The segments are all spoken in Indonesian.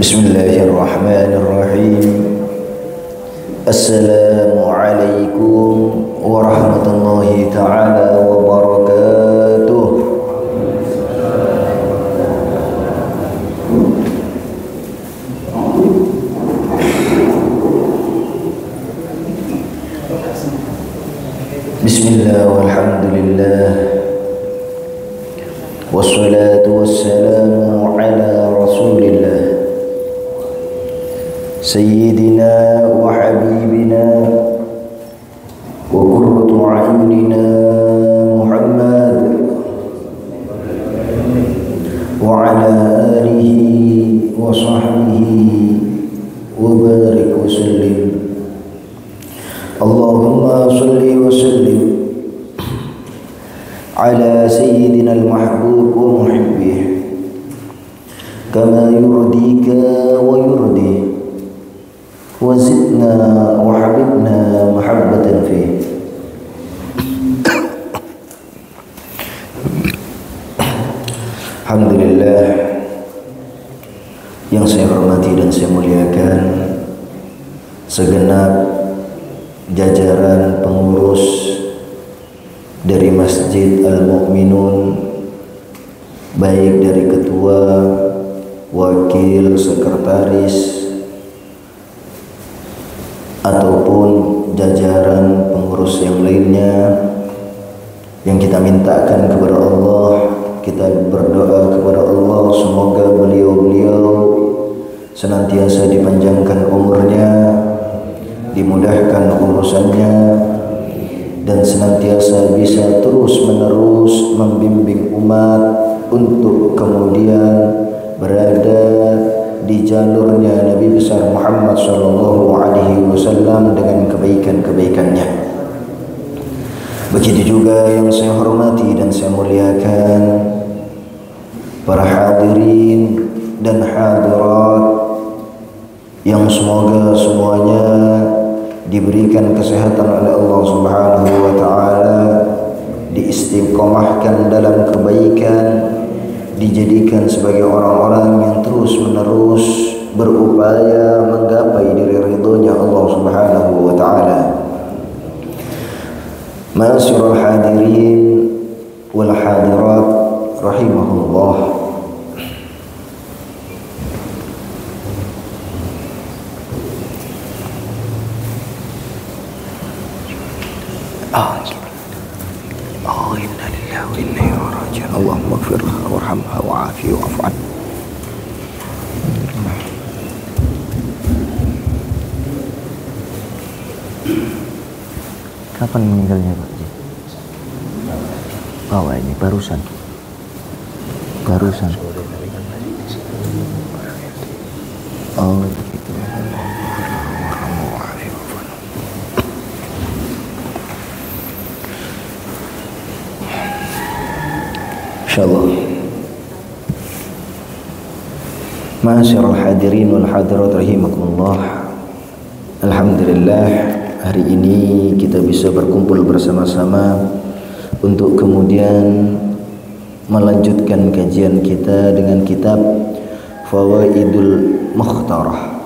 Bismillahirrahmanirrahim. Assalamualaikum warahmatullahi ta'ala wabarakatuh. Bismillah walhamdulillah wassalatu wassalamu ala rasulillah Sayyidina wa habibina wa qurratu a'yunina Muhammad wa ala alihi wa sahbihi wa barik wa sallim. Allahumma salli wa sallim ala sayyidina al-mahbub wa muhibbih kama yurdika wa yurdi wazidna wa habibna mahabbatan fi. Alhamdulillah, yang saya hormati dan saya muliakan segenap jajaran pengurus dari Masjid Al-Mu'minun, baik dari ketua, wakil, sekretaris ataupun jajaran pengurus yang lainnya, yang kita mintakan kepada Allah, kita berdoa kepada Allah semoga beliau-beliau senantiasa dipanjangkan umurnya, dimudahkan urusannya, dan senantiasa bisa terus-menerus membimbing umat untuk kemudian berada di jalurnya Nabi besar Muhammad sallallahu alaihi wasallam dengan kebaikan-kebaikannya. Begitu juga yang saya hormati dan saya muliakan para hadirin dan hadirat yang semoga semuanya diberikan kesehatan oleh Allah Subhanahu wa taala, diistiqomahkan dalam kebaikan, dijadikan sebagai orang-orang yang terus-menerus berupaya menggapai diri ridhonya Allah Subhanahu wa taala. Ma'asyiral hadirin wal hadirat rahimahullah. Inna lillahi wa inna ilaihi raji'un. Allahumma ighfirha warhamha wa'afiha wa'fu anha. Kapan meninggalnya Pak? Oh ini barusan. Oh begitu. InsyaAllah. Ma'asyiral hadirin wal hadirat rahimakumullah. Alhamdulillah, hari ini kita bisa berkumpul bersama-sama untuk kemudian melanjutkan kajian kita dengan kitab Fawaidul Mukhtarah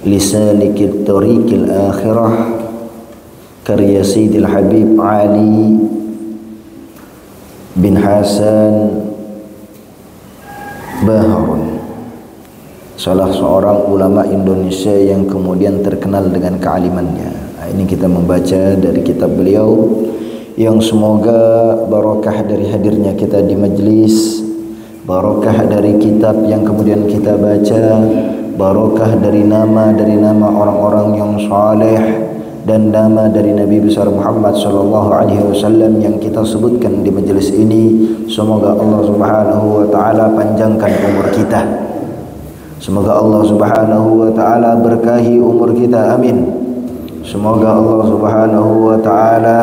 Lisalikit Tariqil Akhirah karya Sayyidil Habib Ali bin Hasan Baharun, salah seorang ulama Indonesia yang kemudian terkenal dengan kealimannya. Ini kita membaca dari kitab beliau yang semoga barakah dari hadirnya kita di majlis, barakah dari kitab yang kemudian kita baca, barokah dari nama orang-orang yang saleh dan nama dari Nabi besar Muhammad sallallahu alaihi wasallam yang kita sebutkan di majelis ini. Semoga Allah Subhanahu wa taala panjangkan umur kita. Semoga Allah Subhanahu wa taala berkahi umur kita. Amin. Semoga Allah Subhanahu wa taala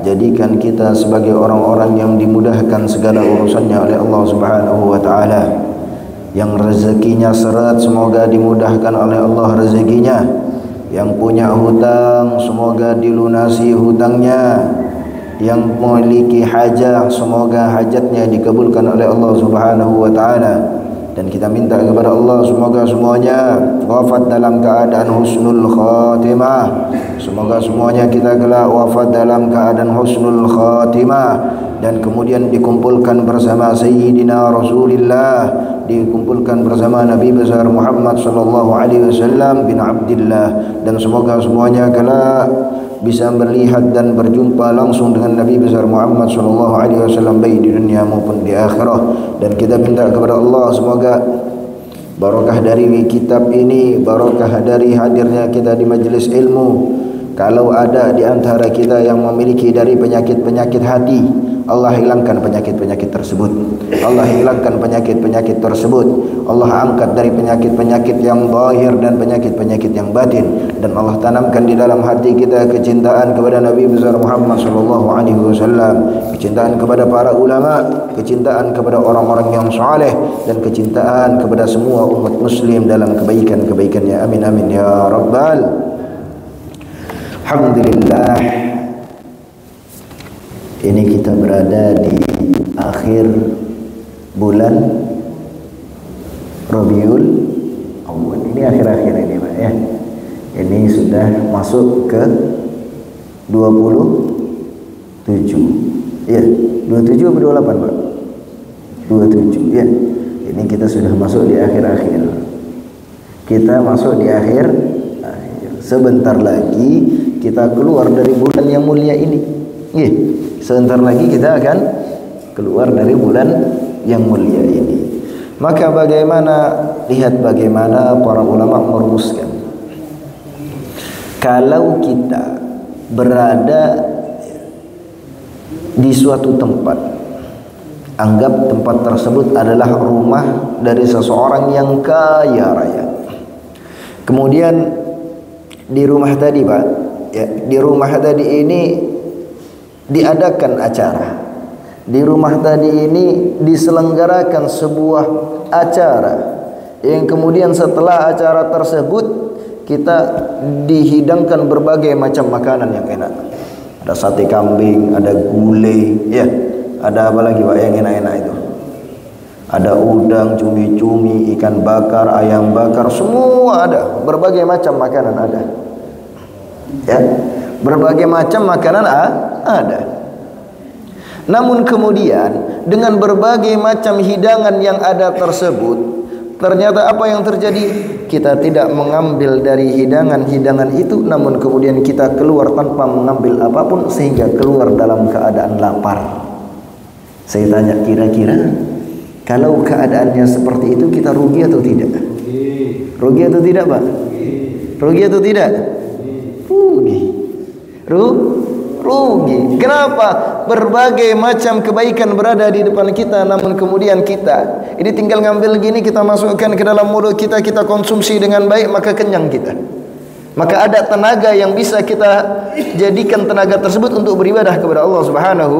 jadikan kita sebagai orang-orang yang dimudahkan segala urusannya oleh Allah Subhanahu wa taala. Yang rezekinya seret, semoga dimudahkan oleh Allah rezekinya. Yang punya hutang, semoga dilunasi hutangnya. Yang memiliki hajat, semoga hajatnya dikabulkan oleh Allah Subhanahu wa taala. Dan kita minta kepada Allah semoga semuanya wafat dalam keadaan husnul khatimah. Semoga semuanya kita kelak wafat dalam keadaan husnul khatimah, dan kemudian dikumpulkan bersama Sayyidina Rasulullah, dikumpulkan bersama Nabi besar Muhammad sallallahu alaihi wasallam bin Abdullah, dan semoga semuanya kelak bisa melihat dan berjumpa langsung dengan Nabi besar Muhammad sallallahu alaihi wasallam baik di dunia maupun di akhirat. Dan kita minta kepada Allah semoga barokah dari kitab ini, barokah dari hadirnya kita di majelis ilmu. Kalau ada di antara kita yang memiliki dari penyakit-penyakit hati, Allah hilangkan penyakit-penyakit tersebut. Allah hilangkan penyakit-penyakit tersebut. Allah angkat dari penyakit-penyakit yang zahir dan penyakit-penyakit yang batin. Dan Allah tanamkan di dalam hati kita kecintaan kepada Nabi besar Muhammad sallallahu alaihi wasallam, kecintaan kepada para ulama, kecintaan kepada orang-orang yang saleh, dan kecintaan kepada semua umat muslim dalam kebaikan-kebaikannya. Amin amin ya rabbal. Alhamdulillah, ini kita berada di akhir bulan Rabiul Awal. Ini akhir-akhir ini Pak ya. Ini sudah masuk ke 27. Ya, 27 atau 28 Pak? 27 ya. Ini kita sudah masuk di akhir-akhir. Kita masuk di akhir. Sebentar lagi kita keluar dari bulan yang mulia ini. Sebentar lagi kita akan keluar dari bulan yang mulia ini. Maka lihat bagaimana para ulama merumuskan. Kalau kita berada di suatu tempat, anggap tempat tersebut adalah rumah dari seseorang yang kaya raya. Kemudian di rumah tadi Pak, ya, di rumah tadi ini diadakan acara. Di rumah tadi ini diselenggarakan sebuah acara yang kemudian setelah acara tersebut kita dihidangkan berbagai macam makanan yang enak. Ada sate kambing, ada gulai, ya. Ada apa lagi Pak yang enak-enak itu? Ada udang, cumi-cumi, ikan bakar, ayam bakar, semua ada. Berbagai macam makanan ada. Ya, berbagai macam makanan ada. Namun kemudian dengan berbagai macam hidangan yang ada tersebut, ternyata apa yang terjadi? Kita tidak mengambil dari hidangan-hidangan itu, namun kemudian kita keluar tanpa mengambil apapun sehingga keluar dalam keadaan lapar. Saya tanya, kira-kira kalau keadaannya seperti itu kita rugi atau tidak? Rugi atau tidak Pak? Rugi atau tidak? Rugi. Kenapa? Berbagai macam kebaikan berada di depan kita, namun kemudian kita ini tinggal ngambil gini, kita masukkan ke dalam mulut kita, kita konsumsi dengan baik, maka kenyang kita. Maka ada tenaga yang bisa kita jadikan tenaga tersebut untuk beribadah kepada Allah Subhanahu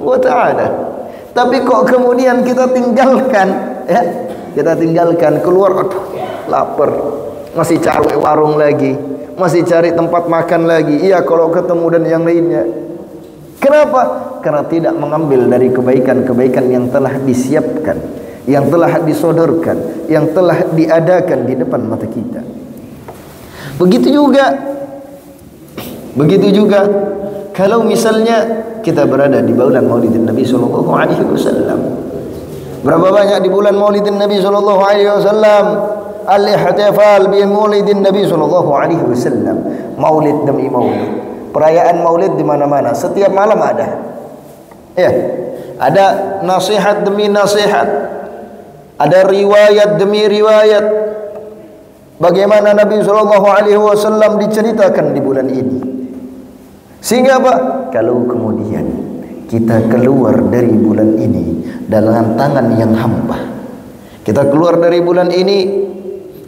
wa taala. Tapi kok kemudian kita tinggalkan, ya? Kita tinggalkan, keluar, aduh, lapar, masih cari warung lagi, masih cari tempat makan lagi. Iya, kalau ketemu dan yang lainnya. Kenapa? Karena tidak mengambil dari kebaikan-kebaikan yang telah disiapkan, yang telah disodorkan, yang telah diadakan di depan mata kita. Begitu juga kalau misalnya kita berada di bulan Maulidin Nabi sallallahu alaihi wasallam. Berapa banyak di bulan Maulidin Nabi sallallahu alaihi wasallam al-ihtifal bi Maulidin Nabi sallallahu alaihi wasallam. Maulid demi maulid. Perayaan Maulid di mana-mana, setiap malam ada. Ya. Ada nasihat demi nasihat. Ada riwayat demi riwayat. bagaimana Nabi SAW diceritakan di bulan ini. Sehingga apa? Kalau kemudian kita keluar dari bulan ini dengan tangan yang hampa, kita keluar dari bulan ini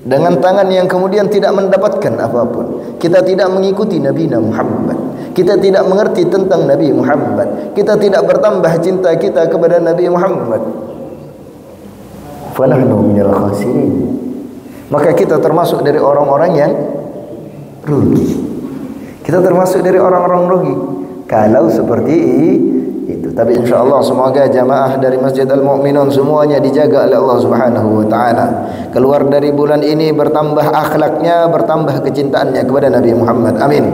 dengan tangan yang kemudian tidak mendapatkan apapun, kita tidak mengikuti Nabi Muhammad, kita tidak mengerti tentang Nabi Muhammad, kita tidak bertambah cinta kita kepada Nabi Muhammad, fanahnu minal khasirin, maka kita termasuk dari orang-orang yang rugi. Kita termasuk dari orang-orang rugi kalau seperti itu. Tapi insyaallah semoga jamaah dari Masjid Al-Mu'minun semuanya dijaga oleh Allah Subhanahu wa taala. Keluar dari bulan ini bertambah akhlaknya, bertambah kecintaannya kepada Nabi Muhammad. Amin.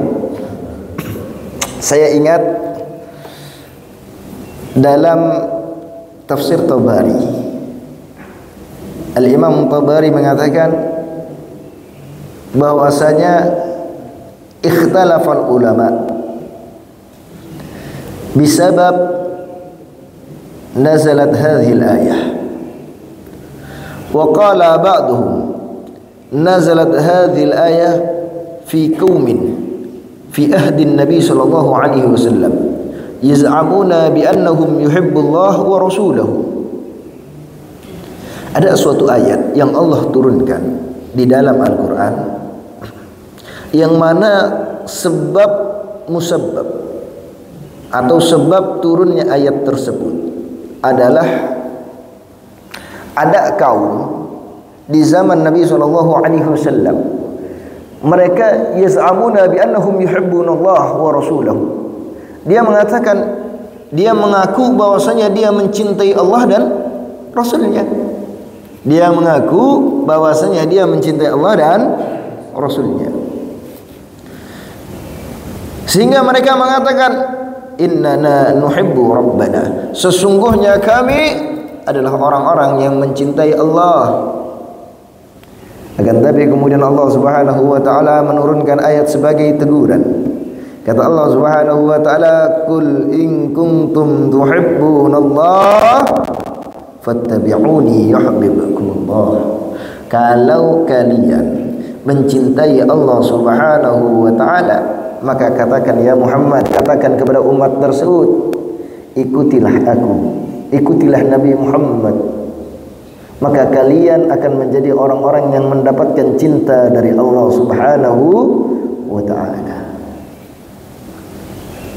Saya ingat dalam tafsir Tabari, Al-Imam Tabari mengatakan bahwasanya ikhtalafal ulama bisabab nazalat hadhihi al-ayah wa qala ba'duhum nazalat hadhihi al-ayah fi qaumin fi ahdi an-nabi sallallahu alaihi wasallam yaz'amuna bi annahum yuhibbullah wa rasuluhu. Ada suatu ayat yang Allah turunkan di dalam Al-Qur'an yang mana sebab musabbab atau sebab turunnya ayat tersebut adalah ada kaum di zaman Nabi SAW, mereka yaz'amuna bi annahum yuhibbunallah wa rasulahu. Dia mengatakan, dia mengaku bahwasanya dia mencintai Allah dan Rasulnya. Dia mengaku bahwasanya dia mencintai Allah dan Rasulnya. Sehingga mereka mengatakan, innana nuhibbu rabbana, sesungguhnya kami adalah orang-orang yang mencintai Allah. Akan tapi kemudian Allah Subhanahu wa taala menurunkan ayat sebagai teguran. Kata Allah Subhanahu wa taala, "Qul in kuntum tuhibbunallah fattabi'uni yuhibbukumullah." Kalau kalian mencintai Allah Subhanahu wa taala, maka katakan ya Muhammad, katakan kepada umat tersebut, ikutilah aku, ikutilah Nabi Muhammad, maka kalian akan menjadi orang-orang yang mendapatkan cinta dari Allah Subhanahu wa ta'ala.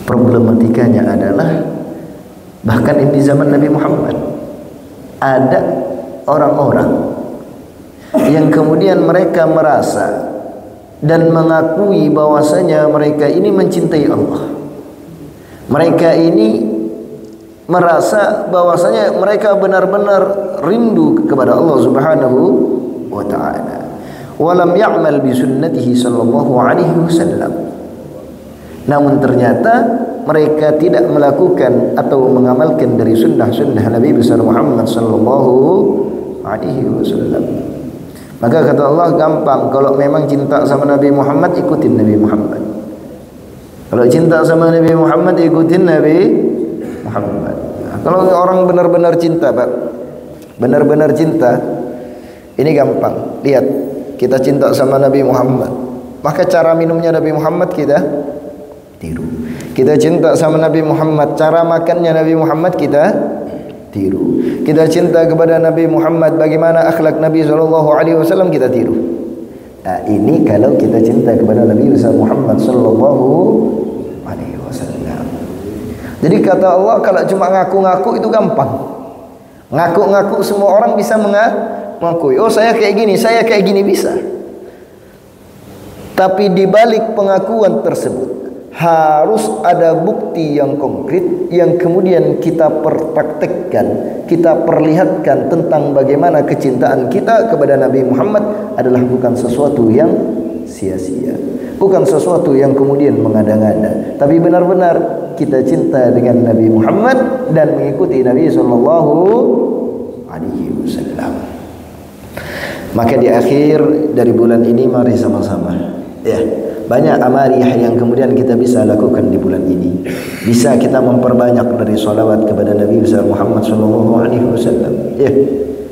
Problematikanya adalah bahkan di zaman Nabi Muhammad ada orang-orang yang kemudian mereka merasa dan mengakui bahwasanya mereka ini mencintai Allah. Mereka ini merasa bahwasanya mereka benar-benar rindu kepada Allah Subhanahu wa taala. Walam ya'mal bi sunnatihi sallallahu alaihi wasallam. Namun ternyata mereka tidak melakukan atau mengamalkan dari sunnah-sunnah Nabi besar Muhammad sallallahu alaihi wasallam. Maka kata Allah, gampang, kalau memang cinta sama Nabi Muhammad, ikutin Nabi Muhammad. Kalau cinta sama Nabi Muhammad, ikutin Nabi Muhammad. Nah, kalau orang benar-benar cinta, Pak, benar-benar cinta, ini gampang. Lihat, kita cinta sama Nabi Muhammad, maka cara minumnya Nabi Muhammad kita tiru. Kita cinta sama Nabi Muhammad, cara makannya Nabi Muhammad kita tiru. Kita cinta kepada Nabi Muhammad, bagaimana akhlak Nabi SAW kita tiru. Nah, ini kalau kita cinta kepada Nabi Muhammad SAW. Jadi kata Allah, kalau cuma ngaku-ngaku itu gampang. Ngaku-ngaku semua orang bisa mengakui. Oh, saya kayak gini bisa. Tapi di balik pengakuan tersebut harus ada bukti yang konkret yang kemudian kita praktekkan, kita perlihatkan tentang bagaimana kecintaan kita kepada Nabi Muhammad adalah bukan sesuatu yang sia-sia, bukan sesuatu yang kemudian mengada-ngada, tapi benar-benar kita cinta dengan Nabi Muhammad dan mengikuti Nabi sallallahu alaihi wasallam. Maka di akhir dari bulan ini mari sama-sama banyak amaliyah yang kemudian kita bisa lakukan di bulan ini. Bisa kita memperbanyak dari salawat kepada Nabi besar Muhammad sallallahu alaihi wasallam.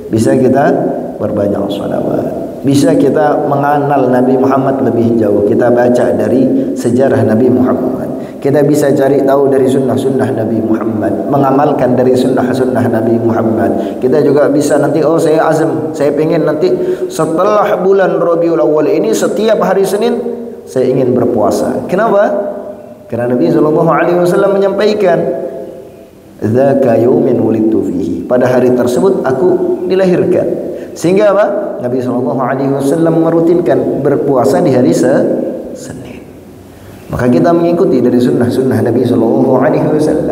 Bisa kita perbanyak salawat. bisa kita mengenal Nabi Muhammad lebih jauh. Kita baca dari sejarah Nabi Muhammad. Kita bisa cari tahu dari sunnah-sunnah Nabi Muhammad, mengamalkan dari sunnah-sunnah Nabi Muhammad. Kita juga bisa nanti, oh saya azam, saya ingin nanti setelah bulan Rabiul Awal ini setiap hari Senin saya ingin berpuasa. Kenapa? Karena Nabi SAW menyampaikan, dzaka yaumin wulidtu fihi, pada hari tersebut aku dilahirkan. Sehingga apa? Nabi SAW merutinkan berpuasa di hari Senin. Maka kita mengikuti dari sunnah-sunnah Nabi SAW.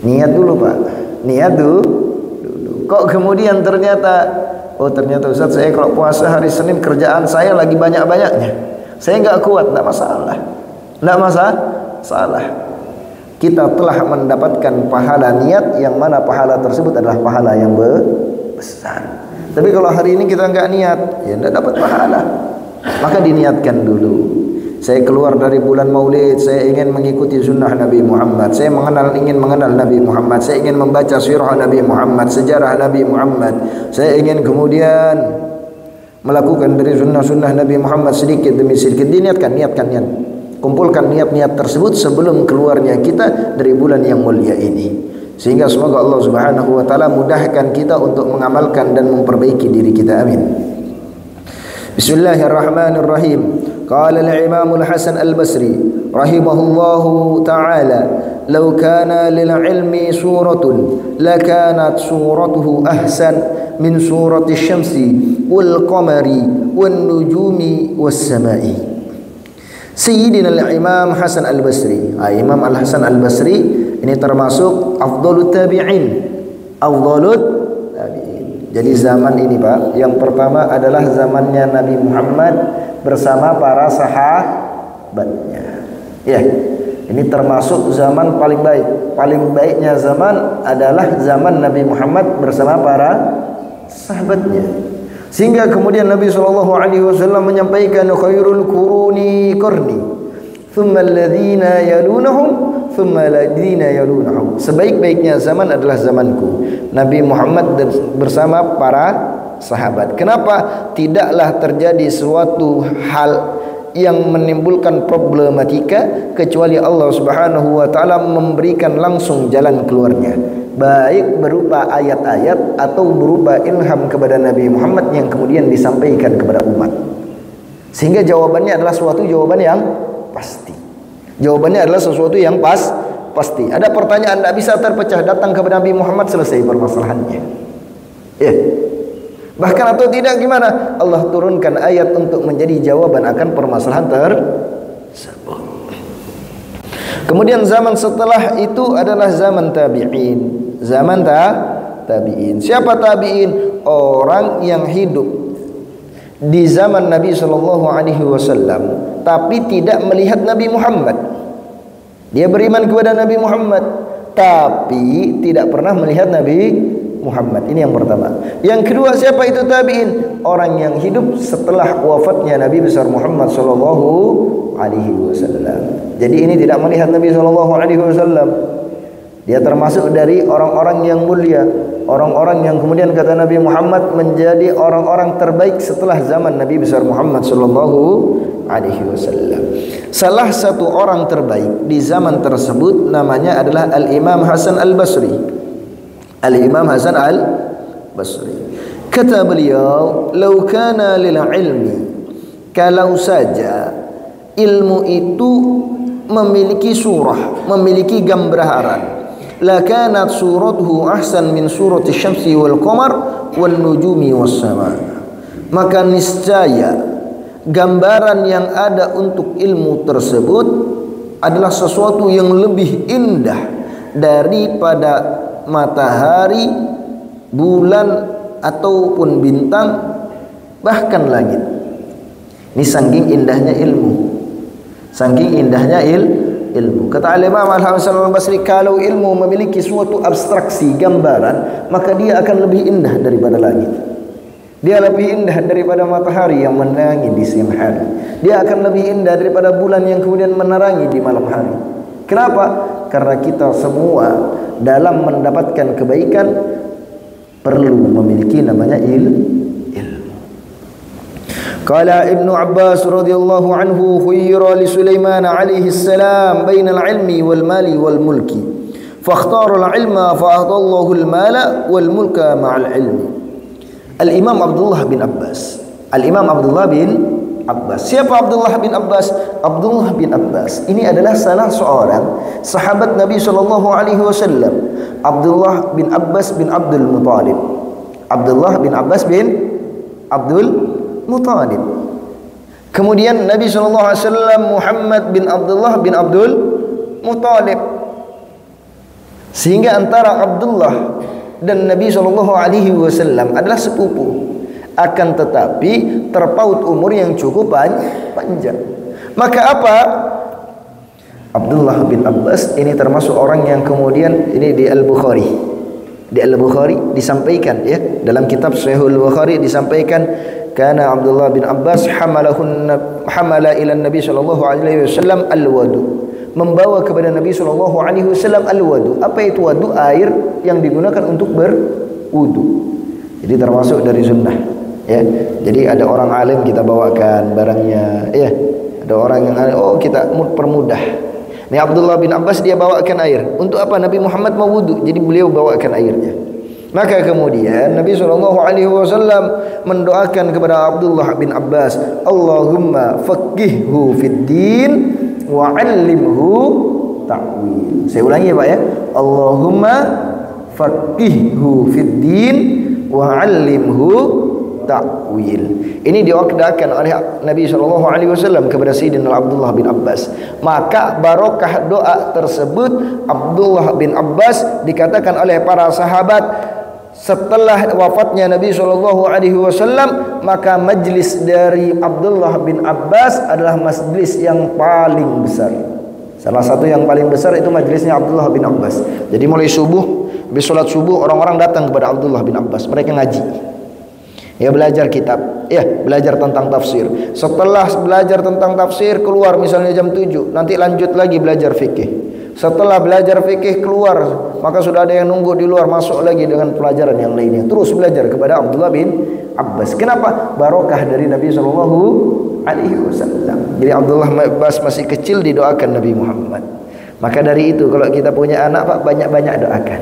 Niat dulu Pak, niat dulu. Kok kemudian ternyata, oh ternyata Ustaz, saya kalau puasa hari Senin kerjaan saya lagi banyak-banyaknya, saya nggak kuat. Nggak masalah, nggak masalah. Kita telah mendapatkan pahala niat, yang mana pahala tersebut adalah pahala yang besar. Tapi kalau hari ini kita nggak niat, ya nggak dapat pahala. Maka diniatkan dulu. Saya keluar dari bulan Maulid, saya ingin mengikuti sunnah Nabi Muhammad. Saya ingin mengenal Nabi Muhammad. Saya ingin membaca sirah Nabi Muhammad, sejarah Nabi Muhammad. Saya ingin kemudian melakukan dari sunnah-sunnah Nabi Muhammad sedikit demi sedikit. Diniatkan, niat. Kumpulkan niat-niat tersebut sebelum keluarnya kita dari bulan yang mulia ini. Sehingga semoga Allah Subhanahu wa taala mudahkan kita untuk mengamalkan dan memperbaiki diri kita. Amin. Bismillahirrahmanirrahim. Qala al-Imam al-Hasan al-Basri rahimahullahu ta'ala, law kana lil ilmi suratun lakanat suratuhu ahsan min surati syamsi wal qamari wan nujumi was samai. Sayyidina al-Imam Hasan al-Basri, Imam al-Hasan al-Basri ini termasuk afdalut tabi'in. Jadi zaman ini Pak, yang pertama adalah zamannya Nabi Muhammad bersama para sahabatnya. Ya, ini termasuk zaman paling baik. Paling baiknya zaman adalah zaman Nabi Muhammad bersama para sahabatnya. Sehingga kemudian Nabi SAW menyampaikan, khairul quruni qarni, thumma alladhina yalunahum, thumma alladhina yalunahum. Sebaik-baiknya zaman adalah zamanku, Nabi Muhammad bersama para sahabat. Kenapa tidaklah terjadi suatu hal yang menimbulkan problematika kecuali Allah Subhanahu wa taala memberikan langsung jalan keluarnya, baik berupa ayat-ayat atau berupa ilham kepada Nabi Muhammad yang kemudian disampaikan kepada umat. Sehingga jawabannya adalah suatu jawaban yang pasti. Jawabannya adalah sesuatu yang pasti. Ada pertanyaan tidak bisa terpecah, datang kepada Nabi Muhammad, selesai permasalahannya. Ya. Bahkan atau tidak gimana? Allah turunkan ayat untuk menjadi jawaban akan permasalahan tersebut. Kemudian zaman setelah itu adalah zaman tabi'in. Zaman tabi'in. Siapa tabi'in? Orang yang hidup di zaman Nabi SAW tapi tidak melihat Nabi Muhammad. Dia beriman kepada Nabi Muhammad tapi tidak pernah melihat Nabi Muhammad. Ini yang pertama. Yang kedua, siapa itu tabi'in? Orang yang hidup setelah wafatnya Nabi besar Muhammad SAW. Jadi ini tidak melihat Nabi SAW. Dia termasuk dari orang-orang yang mulia, orang-orang yang kemudian kata Nabi Muhammad menjadi orang-orang terbaik setelah zaman Nabi besar Muhammad SAW. Salah satu orang terbaik di zaman tersebut namanya adalah Al-Imam Hasan al-Basri. Al-Imam Hasan al-Basri, kata beliau, "Lau kana lil ilmi," kalau saja ilmu itu memiliki surah, memiliki gambaran, lakanat suratuhu ahsan min surati syamsi wal qamar wal nujumi was sama. Maka niscaya gambaran yang ada untuk ilmu tersebut adalah sesuatu yang lebih indah daripada matahari, bulan ataupun bintang, bahkan langit. Ini saking indahnya ilmu. Saking indahnya ilmu. Kata Imam Al-Hasan al-Basri, kalau ilmu memiliki suatu abstraksi, gambaran, maka dia akan lebih indah daripada langit. Dia lebih indah daripada matahari yang menerangi di siang hari. Dia akan lebih indah daripada bulan yang kemudian menerangi di malam hari. Kenapa? Karena kita semua dalam mendapatkan kebaikan perlu memiliki namanya ilmu. Qala Ibnu Abbas radhiyallahu anhu khuyira li Sulaiman alaihi salam bainal ilmi wal mali wal mulki fakhtara al ilma fa adallahu al mala wal mulka ma'al ilmi. Al-Imam Abdullah bin Abbas. Al-Imam Abdullah bin Abbas. Siapa Abdullah bin Abbas? Abdullah bin Abbas ini adalah salah seorang sahabat Nabi sallallahu alaihi wasallam. Abdullah bin Abbas bin Abdul Muttalib. Abdullah bin Abbas bin Abdul Muttalib. Kemudian Nabi sallallahu alaihi wasallam Muhammad bin Abdullah bin Abdul Muttalib. Sehingga antara Abdullah dan Nabi sallallahu alaihi wasallam adalah sepupu. Akan tetapi terpaut umur yang cukup panjang. Maka apa? Abdullah bin Abbas ini termasuk orang yang kemudian ini di Al-Bukhari. Di Al-Bukhari disampaikan ya, dalam kitab Sahih Al-Bukhari disampaikan kana Abdullah bin Abbas hamala ila Nabi sallallahu alaihi wasallam al-wadu. Membawa kepada Nabi sallallahu alaihi wasallam al-wadu. Apa itu wadu? Air yang digunakan untuk berwudu. Jadi termasuk dari sunnah ya. Jadi ada orang alim kita bawakan barangnya ya. Ada orang yang oh kita permudah. Ini Abdullah bin Abbas dia bawakan air. Untuk apa? Nabi Muhammad mau wudu, jadi beliau bawakan airnya. Maka kemudian Nabi SAW mendoakan kepada Abdullah bin Abbas, Allahumma faqihhu fid din wa 'allimhu ta'wil. Saya ulangi ya Pak ya. Allahumma faqihhu fid din wa 'allimhu ta'wil. Ini diwakilkan oleh Nabi SAW kepada Sayyidina Abdullah bin Abbas. Maka barokah doa tersebut Abdullah bin Abbas dikatakan oleh para sahabat setelah wafatnya Nabi SAW, maka majlis dari Abdullah bin Abbas adalah majlis yang paling besar. Salah satu yang paling besar itu majlisnya Abdullah bin Abbas. Jadi mulai subuh, habis sholat subuh orang-orang datang kepada Abdullah bin Abbas. Mereka ngaji. Ya belajar kitab, ya belajar tentang tafsir. Setelah belajar tentang tafsir keluar misalnya jam 7, nanti lanjut lagi belajar fikih. Setelah belajar fikih keluar, maka sudah ada yang nunggu di luar, masuk lagi dengan pelajaran yang lainnya. Terus belajar kepada Abdullah bin Abbas. Kenapa? Barokah dari Nabi sallallahu alaihi wasallam. Jadi Abdullah bin Abbas masih kecil didoakan Nabi Muhammad. Maka dari itu kalau kita punya anak Pak, banyak-banyak doakan.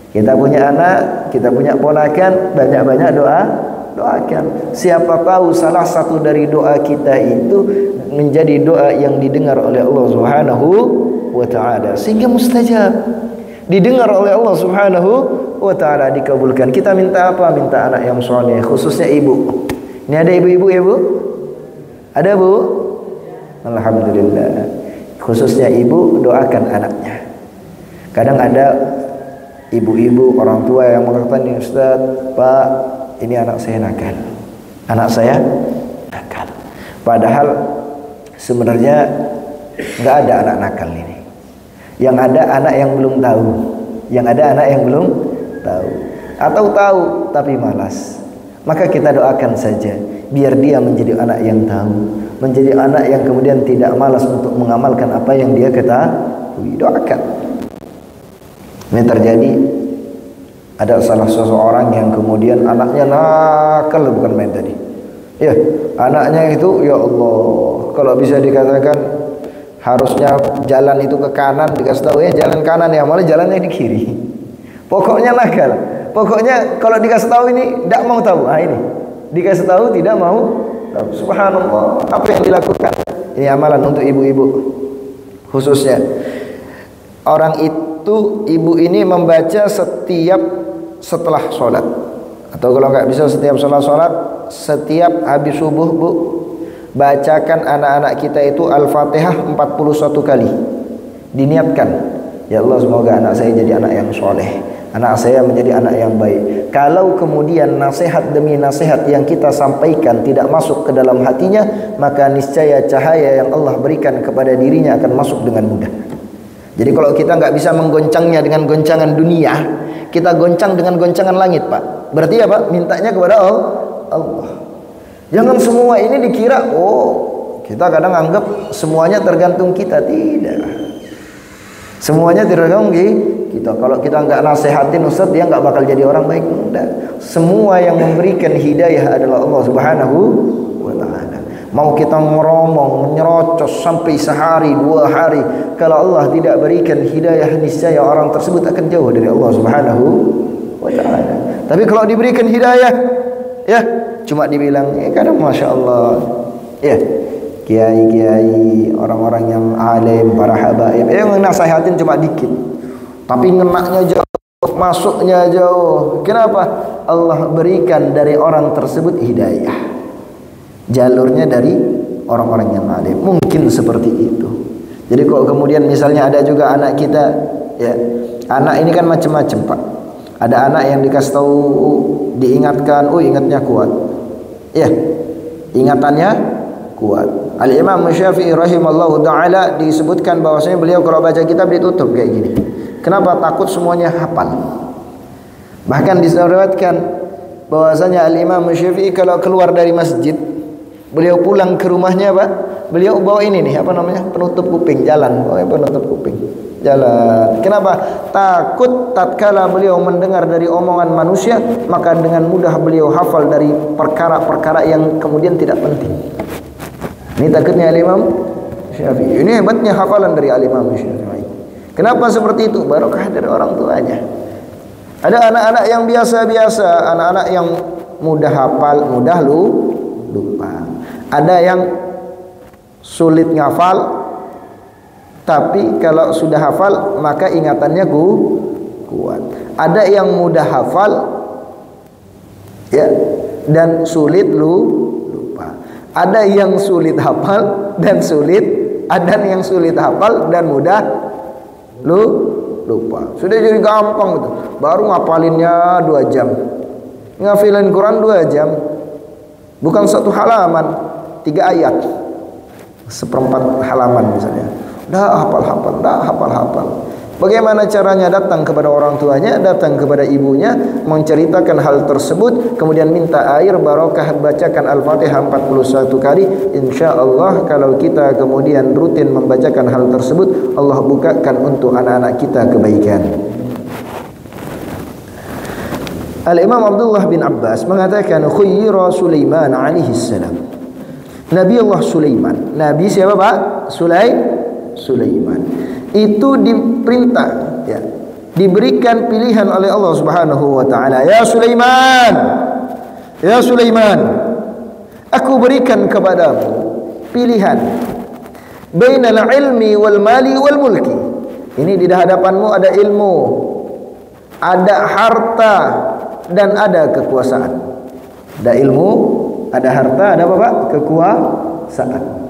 Kita punya anak, kita punya ponakan, banyak-banyak doakan. Siapa tahu salah satu dari doa kita itu menjadi doa yang didengar oleh Allah Subhanahu wa taala sehingga mustajab. Didengar oleh Allah Subhanahu wa taala, dikabulkan. Kita minta apa? Minta anak yang saleh, khususnya ibu. Ini ada ibu-ibu ya, Bu? Ada, Bu? Alhamdulillah. Khususnya ibu doakan anaknya. Kadang ada ibu-ibu orang tua yang mengatakan, Ustaz, Pak, ini anak saya nakal. Anak saya nakal. Padahal sebenarnya nggak ada anak nakal ini. Yang ada anak yang belum tahu. Yang ada anak yang belum tahu. Atau tahu tapi malas. Maka kita doakan saja biar dia menjadi anak yang tahu, menjadi anak yang kemudian tidak malas untuk mengamalkan apa yang dia ketahui. Doakan. Ini terjadi, ada salah seseorang yang kemudian anaknya nakal, bukan main tadi. Ya, anaknya itu ya Allah, kalau bisa dikatakan harusnya jalan itu ke kanan, dikasih tahu ya jalan kanan ya, malah jalannya di kiri. Pokoknya nakal. Pokoknya kalau dikasih tahu ini tidak mau tahu. Nah ini dikasih tahu tidak mau tahu. Subhanallah, apa yang dilakukan? Ini amalan untuk ibu-ibu khususnya. Orang itu, ibu ini membaca setiap setelah sholat, atau kalau nggak bisa setiap sholat, setiap habis subuh, Bu, bacakan anak-anak kita itu Al-Fatihah 41 kali. Diniatkan, ya Allah semoga anak saya jadi anak yang soleh, anak saya menjadi anak yang baik. Kalau kemudian nasihat demi nasihat yang kita sampaikan tidak masuk ke dalam hatinya, maka niscaya cahaya yang Allah berikan kepada dirinya akan masuk dengan mudah. Jadi kalau kita nggak bisa menggoncangnya dengan goncangan dunia, kita goncang dengan goncangan langit, Pak. Berarti apa? Mintanya kepada Allah. Jangan semua ini dikira, oh kita kadang anggap semuanya tergantung kita. Tidak. Semuanya tergantung kita. Kalau kita nggak nasihatin Ustaz, dia nggak bakal jadi orang baik. Tidak. Semua yang memberikan hidayah adalah Allah Subhanahu wa ta'ala. Mau kita ngeromong, menyerocos sampai sehari, 2 hari, kalau Allah tidak berikan hidayah, niscaya orang tersebut akan jauh dari Allah Subhanahu wa ta'ala. Tapi kalau diberikan hidayah, ya cuma dibilang, kadang Masya Allah, ya kiai-kiai, orang-orang yang alim, para habaib, yang nasihatin cuma dikit, tapi ngenaknya jauh, masuknya jauh. Kenapa? Allah berikan dari orang tersebut hidayah, jalurnya dari orang-orang yang alim. Mungkin seperti itu. Jadi kok kemudian misalnya ada juga anak kita, ya, anak ini kan macam-macam Pak. Ada anak yang dikasih tahu, diingatkan, oh ingatnya kuat, ya, ingatannya kuat. Al-Imam Syafi'i rahimallahu ta'ala disebutkan bahwasanya beliau kalau baca kitab ditutup kayak gini. Kenapa? Takut semuanya hafal. Bahkan diseriwayatkan bahwasanya Al-Imam Syafi'i kalau keluar dari masjid, beliau pulang ke rumahnya Pak, beliau bawa ini nih, apa namanya, penutup kuping, jalan, penutup kuping, jalan. Kenapa? Takut tatkala beliau mendengar dari omongan manusia, maka dengan mudah beliau hafal dari perkara-perkara yang kemudian tidak penting. Ini takutnya Al-Imam Syafi'i. Ini hebatnya hafalan dari Al-Imam Syafi'i. Kenapa seperti itu? Barokah dari orang tuanya. Ada anak-anak yang biasa-biasa, anak-anak yang mudah hafal, mudah lupa. Ada yang sulit ngafal, tapi kalau sudah hafal maka ingatannya kuat. Ada yang mudah hafal, ya, dan sulit lupa. Ada yang sulit hafal dan ada yang sulit hafal dan mudah lupa. Sudah jadi gampang gitu. Baru ngapalinnya 2 jam. Ngafalin Quran 2 jam. Bukan 1 halaman, 3 ayat, 1/4 halaman misalnya. Dah hafal. Bagaimana caranya? Datang kepada orang tuanya, datang kepada ibunya, menceritakan hal tersebut, kemudian minta air barokah, bacakan Al-Fatihah 41 kali. Insya Allah kalau kita kemudian rutin membacakan hal tersebut, Allah bukakan untuk anak-anak kita kebaikan. Al-Imam Abdullah bin Abbas mengatakan, khuyyira Sulaiman alaihi salam. Nabi Allah Sulaiman. Nabi siapa Pak? Sulaiman. Itu diperintah, ya, diberikan pilihan oleh Allah Subhanahu wa ta'ala. Ya Sulaiman, aku berikan kepadamu pilihan bainal ilmi wal mali wal mulki. Ini di hadapanmu ada ilmu, ada harta, dan ada kekuasaan. Ada ilmu, ada harta, ada apa Pak? Kekuasaan.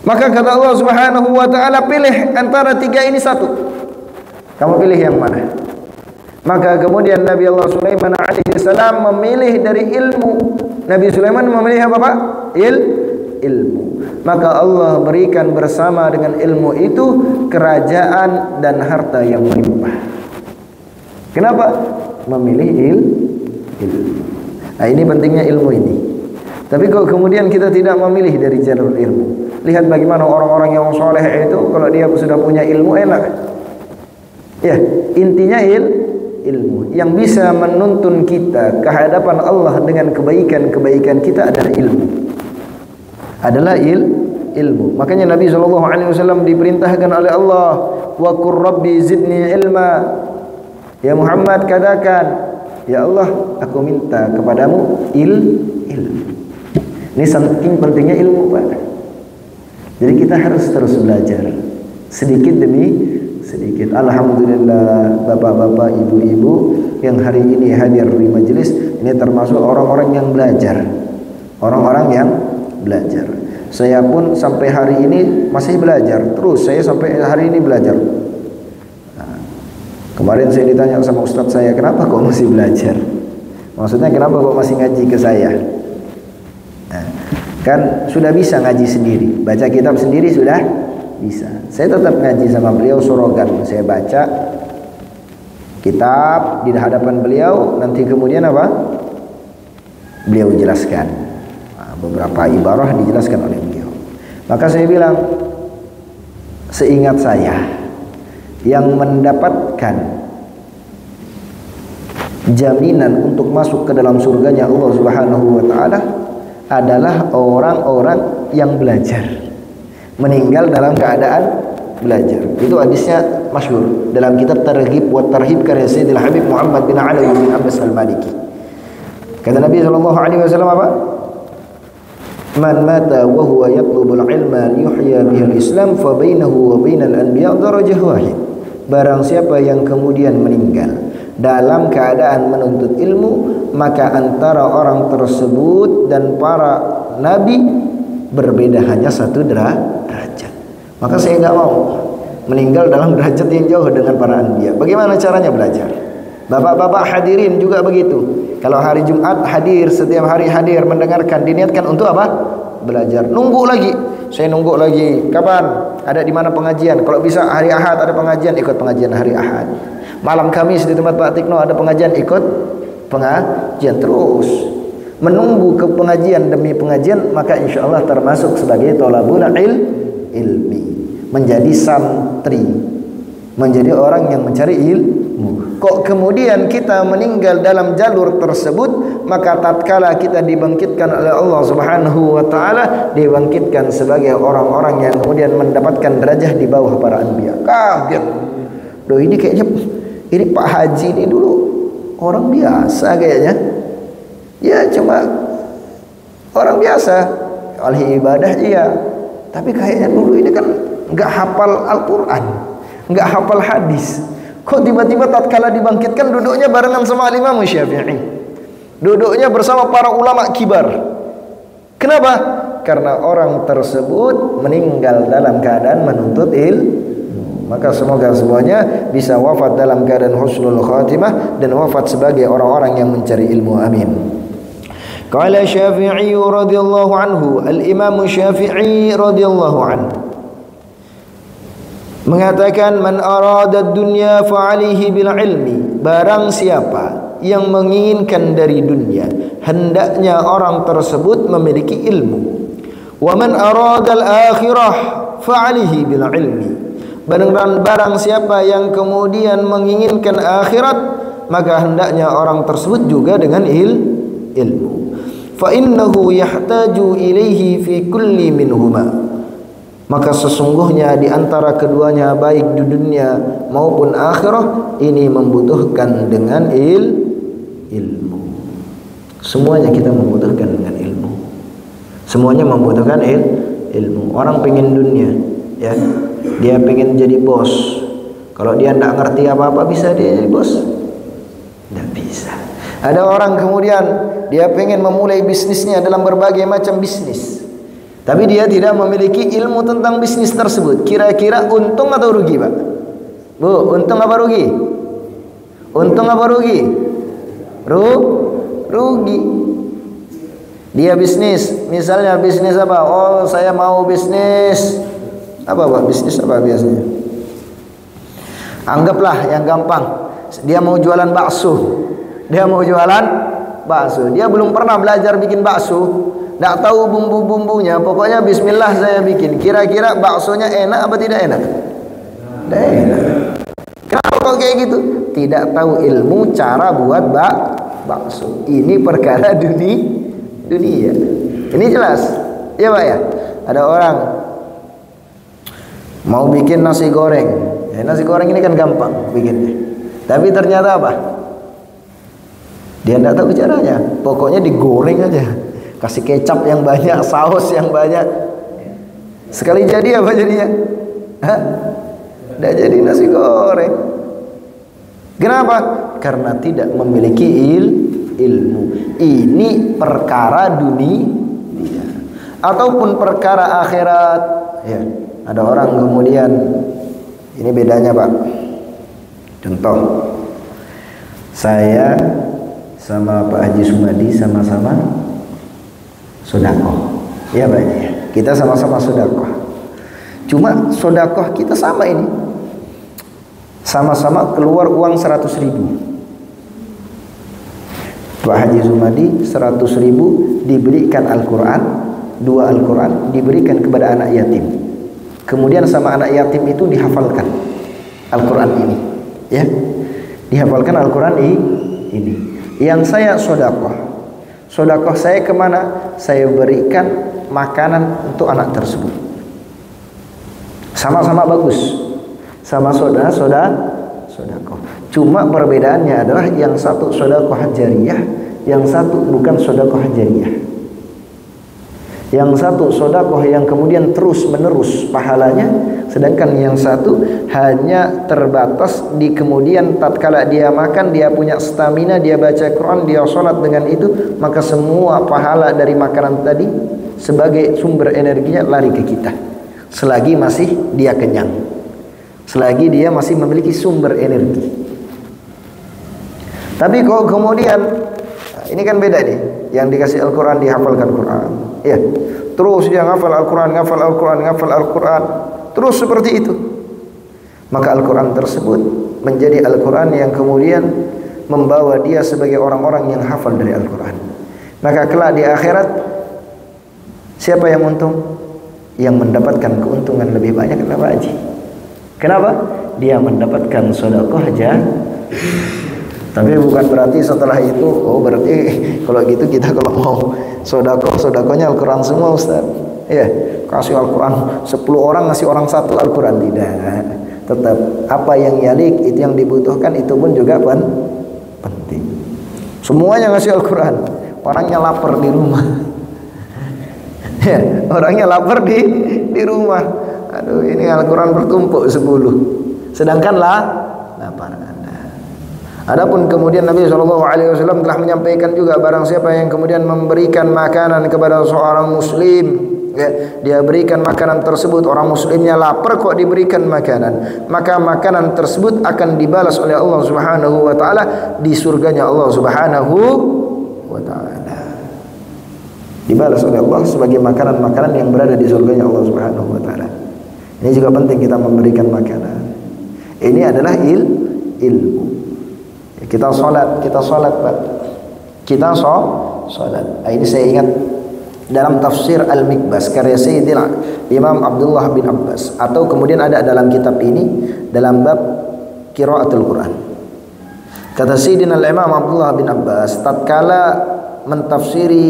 Maka kata Allah Subhanahu wa ta'ala, pilih antara 3 ini satu. Kamu pilih yang mana? Maka kemudian Nabi Allah Sulaiman alaihi salam memilih dari ilmu. Nabi Sulaiman memilih apa Pak? Ilmu. Maka Allah berikan bersama dengan ilmu itu kerajaan dan harta yang melimpah. Kenapa? Memilih ilmu. Nah, ini pentingnya ilmu ini. Tapi kalau kemudian kita tidak memilih dari jalur ilmu, lihat bagaimana orang-orang yang soleh itu, kalau dia sudah punya ilmu enak. Ya, intinya ilmu. Yang bisa menuntun kita ke hadapan Allah dengan kebaikan-kebaikan kita adalah ilmu. Ilmu. Makanya Nabi SAW diperintahkan oleh Allah, wa qur rabbi zidni ilma. Ya Muhammad, katakan, ya Allah, aku minta kepadamu ilmu. Ini saking pentingnya ilmu Pak. Jadi kita harus terus belajar, sedikit demi sedikit. Alhamdulillah bapak-bapak, ibu-ibu yang hari ini hadir di majelis ini termasuk orang-orang yang belajar. Saya pun sampai hari ini masih belajar. Terus saya sampai hari ini belajar. Nah, kemarin saya ditanya sama ustadz saya, kenapa kok masih belajar? Maksudnya kenapa kok masih ngaji ke saya? Nah, kan sudah bisa ngaji sendiri, baca kitab sendiri sudah bisa. Saya tetap ngaji sama beliau sorogan. Saya baca kitab di hadapan beliau, nanti kemudian apa? Beliau jelaskan. Nah, beberapa ibarah dijelaskan oleh beliau. Maka saya bilang, seingat saya, yang mendapatkan jaminan untuk masuk ke dalam surganya Allah Subhanahu wa ta'ala adalah orang-orang yang belajar, meninggal dalam keadaan belajar. Itu hadisnya masyhur dalam kitab Targhib wa Tarhib karya Sayyidil Habib Muhammad bin Ali bin Abbas Al-Maliki. Kata Nabi sallallahu alaihi wasallam apa? Man mata wa huwa yatlubul ilma liyuhya bihil Islam fa bainahu wa bainal anbiya darajah wahid. Barang siapa yang kemudian meninggal dalam keadaan menuntut ilmu, maka antara orang tersebut dan para nabi berbeda hanya satu derajat. Maka saya enggak mau meninggal dalam derajat yang jauh dengan para anbiya. Bagaimana caranya belajar? Bapak-bapak hadirin juga begitu. Kalau hari Jumat hadir, setiap hari hadir mendengarkan, diniatkan untuk apa? Belajar. Nunggu lagi. Saya nunggu lagi. Kapan? Ada di mana pengajian? Kalau bisa hari Ahad ada pengajian, ikut pengajian hari Ahad. Malam Kamis di tempat Pak Tikno ada pengajian, ikut pengajian terus. Menunggu ke pengajian demi pengajian, maka insya Allah termasuk sebagai thalabul ilmi, menjadi santri, menjadi orang yang mencari ilmu. Kok kemudian kita meninggal dalam jalur tersebut, maka tatkala kita dibangkitkan oleh Allah Subhanahu wa taala, dibangkitkan sebagai orang-orang yang kemudian mendapatkan derajah di bawah para anbiya. Kaget. Loh, ini kayaknya ini Pak Haji ini dulu orang biasa kayaknya. Ya cuma orang biasa, ahli ibadah iya. Tapi kayaknya dulu ini kan enggak hafal Al-Qur'an, enggak hafal hadis. Kok tiba-tiba tatkala dibangkitkan duduknya barengan sama Imam Syafi'i, duduknya bersama para ulama kibar. Kenapa? Karena orang tersebut meninggal dalam keadaan menuntut ilmu. Maka semoga semuanya bisa wafat dalam keadaan husnul khatimah dan wafat sebagai orang-orang yang mencari ilmu. Amin. Qala Syafi'i radhiyallahu anhu, Al-Imam Syafi'i radhiyallahu anhu mengatakan, man arada dunya fa alihi bil ilmi. Barang siapa yang menginginkan dari dunia, hendaknya orang tersebut memiliki ilmu. Wa man arada al akhirah fa alihi bil ilmi. Barang siapa yang kemudian menginginkan akhirat, maka hendaknya orang tersebut juga dengan ilmu. Fa innahu yahtaju ilaihi fi kulli minhuma. Maka sesungguhnya di antara keduanya, baik di dunia maupun akhirat, ini membutuhkan dengan ilmu. Semuanya kita membutuhkan dengan ilmu. Semuanya membutuhkan ilmu. Orang pengen dunia, ya, dia pengen jadi bos. Kalau dia tidak ngerti apa-apa, bisa dia jadi bos? Tidak bisa. Ada orang kemudian dia pengen memulai bisnisnya dalam berbagai macam bisnis, tapi dia tidak memiliki ilmu tentang bisnis tersebut. Kira-kira untung atau rugi, Pak? Bu, untung apa rugi? Untung apa rugi? Rugi. Dia bisnis, misalnya bisnis apa? Oh, saya mau bisnis apa, Pak? Bisnis apa biasanya? Anggaplah yang gampang, dia mau jualan bakso. Dia mau jualan bakso. Dia belum pernah belajar bikin bakso, tidak tahu bumbu-bumbunya. Pokoknya bismillah saya bikin. Kira-kira baksonya enak apa tidak enak? Tidak enak. Kenapa kok kayak gitu? Tidak tahu ilmu cara buat bakso. Ini perkara dunia. Ini jelas. Ya Pak ya. Ada orang mau bikin nasi goreng. Ya, nasi goreng ini kan gampang bikinnya. Tapi ternyata apa? Dia tidak tahu caranya. Pokoknya digoreng aja. Kasih kecap yang banyak, saus yang banyak. Sekali jadi apa jadinya? Tidak jadi nasi goreng. Kenapa? Karena tidak memiliki ilmu. Ini perkara dunia ataupun perkara akhirat. Ya, ada orang kemudian, ini bedanya Pak. Contoh, saya sama Pak Haji Sumadi sama-sama sodakoh, ya Pak ya. Kita sama-sama sodakoh. Cuma sodakoh kita sama ini, sama-sama keluar uang 100.000. Pak Haji Sumadi 100.000 dibelikan Al-Quran, 2 Al-Quran diberikan kepada anak yatim. Kemudian sama anak yatim itu dihafalkan Al-Quran ini, ya, dihafalkan Al-Quran ini. Yang saya sodakoh Sedekah saya kemana? Saya berikan makanan untuk anak tersebut. Sama-sama bagus, sama sedekah. Cuma perbedaannya adalah yang satu sedekah jariyah, yang satu bukan sedekah jariyah. Yang satu sedekah yang kemudian terus menerus pahalanya, sedangkan yang satu hanya terbatas di kemudian tatkala dia makan, dia punya stamina, dia baca Quran, dia sholat dengan itu, maka semua pahala dari makanan tadi sebagai sumber energinya lari ke kita. Selagi masih dia kenyang, selagi dia masih memiliki sumber energi. Tapi kalau kemudian ini kan beda nih, yang dikasih Al-Quran dihafalkan Quran, ya, terus dia ngafal Al-Quran, terus seperti itu, maka Al-Quran tersebut menjadi Al-Quran yang kemudian membawa dia sebagai orang-orang yang hafal dari Al-Quran. Maka kelak di akhirat siapa yang untung? Yang mendapatkan keuntungan lebih banyak adalah haji. Kenapa? Dia mendapatkan sedekah aja. Tapi bukan berarti setelah itu, oh berarti kalau gitu kita kalau mau sedekahnya Al-Quran semua, Ustaz. Iya, kasih Al-Quran 10 orang, ngasih orang 1 Al-Quran, tidak. Tetap apa yang yalik, itu yang dibutuhkan, itu pun juga penting. Semuanya ngasih Al-Quran, orangnya lapar di rumah. Ya, orangnya lapar di rumah. Aduh, ini Al-Quran bertumpuk 10. Sedangkan lapar Anda. Adapun kemudian Nabi SAW telah menyampaikan juga, barang siapa yang kemudian memberikan makanan kepada seorang muslim, ya, dia berikan makanan tersebut, orang muslimnya lapar kok diberikan makanan, maka makanan tersebut akan dibalas oleh Allah Subhanahu wa taala di surganya Allah Subhanahu wa taala. Dibalas oleh Allah sebagai makanan-makanan yang berada di surganya Allah Subhanahu wa taala. Ini juga penting kita memberikan makanan. Ini adalah ilmu. Kita sholat Pak. Kita sholat. Ini saya ingat dalam tafsir Al-Mikbas karya Sayyidil Imam Abdullah bin Abbas, atau kemudian ada dalam kitab ini dalam bab qiraatul Quran. Kata Sayyidina Imam Abdullah bin Abbas tatkala mentafsiri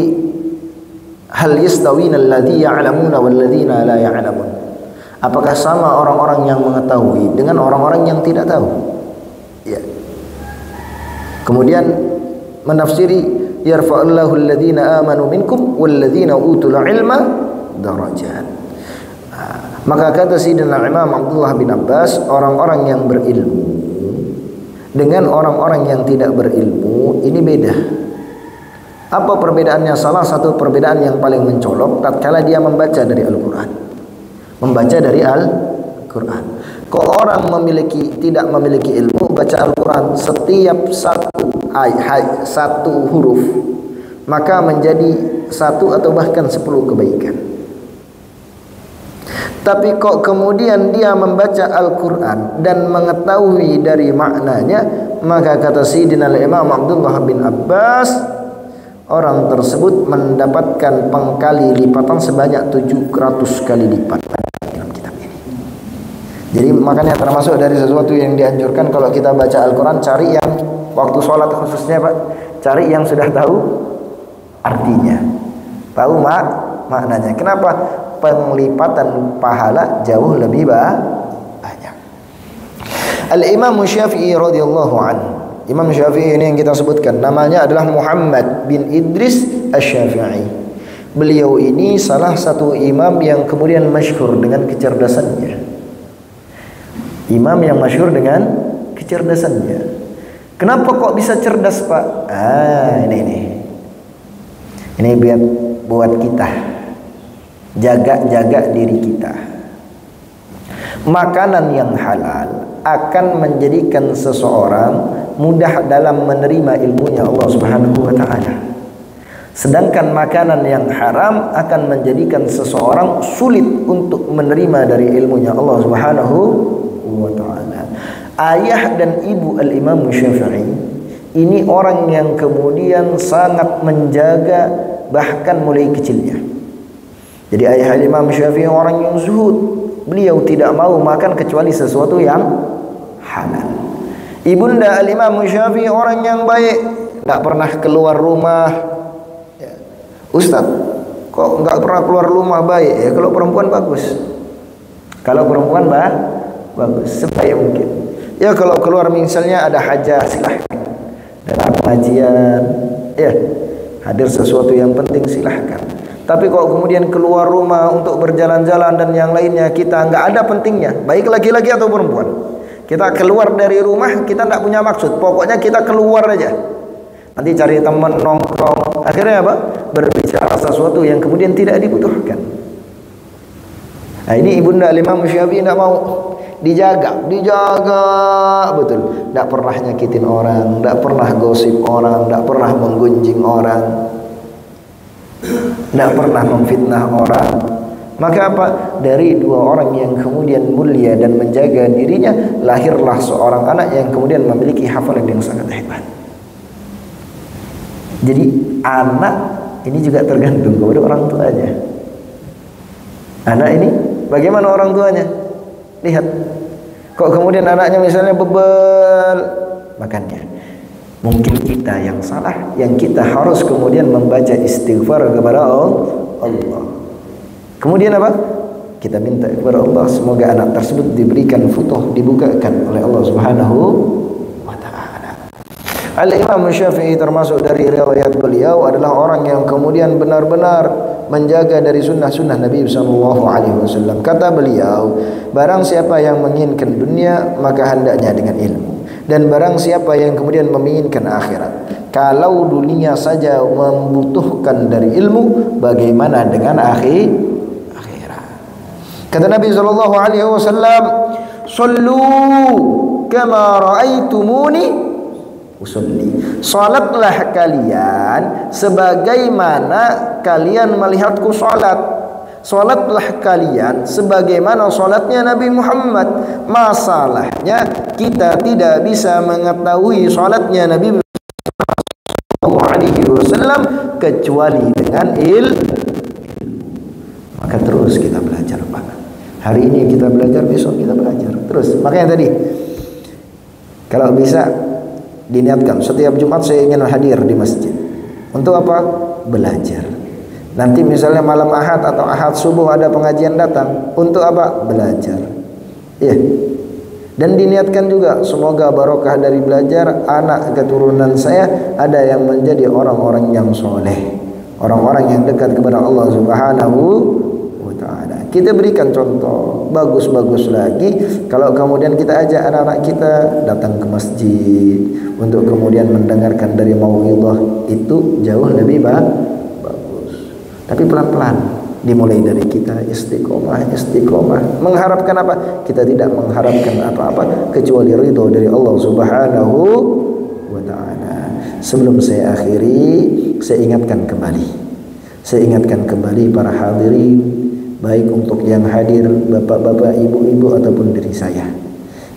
hal yastawina alladhi ya'lamuna walladzina la ya'lamun, apakah sama orang-orang yang mengetahui dengan orang-orang yang tidak tahu? Ya. Kemudian menafsiri yarfa'ullahu alladhina amanu minkum walladzina utul ilma darajat. Maka kata Sayyidina Imam Abdullah bin Abbas, orang-orang yang berilmu dengan orang-orang yang tidak berilmu ini beda. Apa perbedaannya? Salah satu perbedaan yang paling mencolok tatkala dia membaca dari Al-Quran. Membaca dari Al-Quran. Kalau orang tidak memiliki ilmu, baca Al-Quran setiap satu huruf maka menjadi 1 atau bahkan 10 kebaikan. Tapi kok kemudian dia membaca Al-Quran dan mengetahui dari maknanya, maka kata Sayyidina Imam Abdullah bin Abbas, orang tersebut mendapatkan pengkali lipatan sebanyak 700 kali lipat. Jadi makanya termasuk dari sesuatu yang dianjurkan kalau kita baca Al-Quran, cari yang waktu sholat khususnya Pak, cari yang sudah tahu artinya, tahu maknanya. Kenapa? Penglipatan pahala jauh lebih banyak. Al-Imam Syafi'i radhiyallahu anhu, Imam Syafi'i ini yang kita sebutkan namanya adalah Muhammad bin Idris Asy-Syafi'i. Beliau ini salah satu imam yang kemudian masyhur dengan kecerdasannya. Imam yang masyhur dengan kecerdasannya. Kenapa kok bisa cerdas Pak? Ini biar buat kita jaga diri kita. Makanan yang halal akan menjadikan seseorang mudah dalam menerima ilmunya Allah Subhanahu wa taala. Sedangkan makanan yang haram akan menjadikan seseorang sulit untuk menerima dari ilmunya Allah Subhanahu wa ta'ala. Ayah dan ibu Al-Imam Syafi'i ini orang yang kemudian sangat menjaga bahkan mulai kecilnya. Jadi ayah Al-Imam Syafi'i orang yang zuhud, beliau tidak mau makan kecuali sesuatu yang halal. Ibunda Al-Imam Syafi'i orang yang baik, tak pernah keluar rumah, Ustaz, kok nggak pernah keluar rumah baik? Ya kalau perempuan bagus. Kalau perempuan bagus supaya mungkin. Ya kalau keluar misalnya ada hajat silahkan. Dalam pengajian, ya hadir sesuatu yang penting silahkan. Tapi kalau kemudian keluar rumah untuk berjalan-jalan dan yang lainnya kita nggak ada pentingnya, baik laki-laki atau perempuan. Kita keluar dari rumah kita tidak punya maksud, pokoknya kita keluar aja. Nanti cari teman nongkrong, akhirnya apa? Berbicara sesuatu yang kemudian tidak dibutuhkan. Nah ini ibunda Imam Syafi'i tidak mau, dijaga betul. Tidak pernah nyakitin orang, tidak pernah gosip orang, tidak pernah menggunjing orang, tidak pernah memfitnah orang. Maka apa? Dari dua orang yang kemudian mulia dan menjaga dirinya, lahirlah seorang anak yang kemudian memiliki hafalan yang sangat hebat. Jadi anak ini juga tergantung kepada orang tuanya. Anak ini bagaimana orang tuanya? Lihat, kok kemudian anaknya misalnya bebel makannya, mungkin kita yang salah, yang kita harus kemudian membaca istighfar kepada Allah. Kemudian apa? Kita minta kepada Allah semoga anak tersebut diberikan futuh, dibukakan oleh Allah Subhanahu wa taala. Al-Imam Syafi'i termasuk dari riwayat beliau adalah orang yang kemudian benar-benar menjaga dari sunnah-sunnah Nabi sallallahu alaihi wasallam. Kata beliau, barang siapa yang menginginkan dunia maka hendaknya dengan ilmu, dan barang siapa yang kemudian menginginkan akhirat, kalau dunia saja membutuhkan dari ilmu, bagaimana dengan akhirat? Kata Nabi sallallahu alaihi wasallam, "Shallu kama raaitumuni usolli." Salatlah kalian sebagaimana kalian melihatku salat. Salatlah kalian sebagaimana salatnya Nabi Muhammad. Masalahnya kita tidak bisa mengetahui salatnya Nabi sallallahu alaihi wasallam kecuali dengan ilmu. Maka terus kita belajar, Pak. Hari ini kita belajar, besok kita belajar terus. Makanya tadi kalau bisa diniatkan setiap Jumat saya ingin hadir di masjid. Untuk apa? Belajar. Nanti misalnya malam Ahad atau Ahad subuh ada pengajian datang. Untuk apa? Belajar. Ya. Dan diniatkan juga semoga barokah dari belajar anak keturunan saya ada yang menjadi orang-orang yang soleh, orang-orang yang dekat kepada Allah Subhanahu wa ta'ala. Kita berikan contoh bagus-bagus lagi kalau kemudian kita ajak anak-anak kita datang ke masjid untuk kemudian mendengarkan dari mau'izah, itu jauh lebih bagus. Tapi pelan-pelan dimulai dari kita istiqomah. Mengharapkan apa? Kita tidak mengharapkan apa-apa kecuali ridho dari Allah Subhanahu wa ta'ala. Sebelum saya akhiri, saya ingatkan kembali para hadirin, baik untuk yang hadir, bapak-bapak, ibu-ibu ataupun diri saya.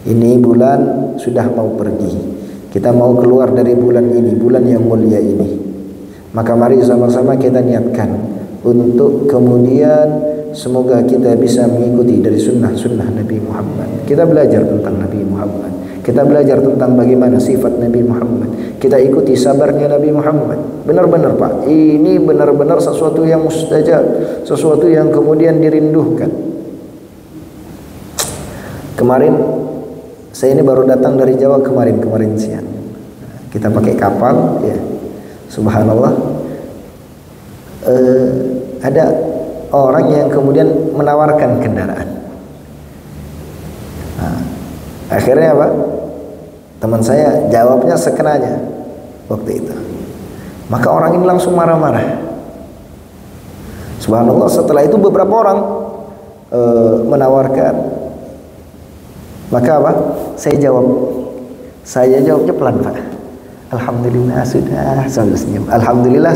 Ini bulan sudah mau pergi. Kita mau keluar dari bulan ini, bulan yang mulia ini. Maka mari sama-sama kita niatkan untuk kemudian semoga kita bisa mengikuti dari sunnah-sunnah Nabi Muhammad. Kita belajar tentang Nabi Muhammad. Kita belajar tentang bagaimana sifat Nabi Muhammad. Kita ikuti sabarnya Nabi Muhammad. Benar-benar Pak, ini benar-benar sesuatu yang mustajab, sesuatu yang kemudian dirindukan. Kemarin saya ini baru datang dari Jawa kemarin siang. Kita pakai kapal, ya. Subhanallah. Ada orang yang kemudian menawarkan kendaraan. Nah, akhirnya apa? Teman saya jawabnya sekenanya waktu itu. Maka orang ini langsung marah-marah. Subhanallah, setelah itu beberapa orang menawarkan. Maka apa? Saya jawabnya pelan, Pak. Alhamdulillah sudah, sambil senyum. Alhamdulillah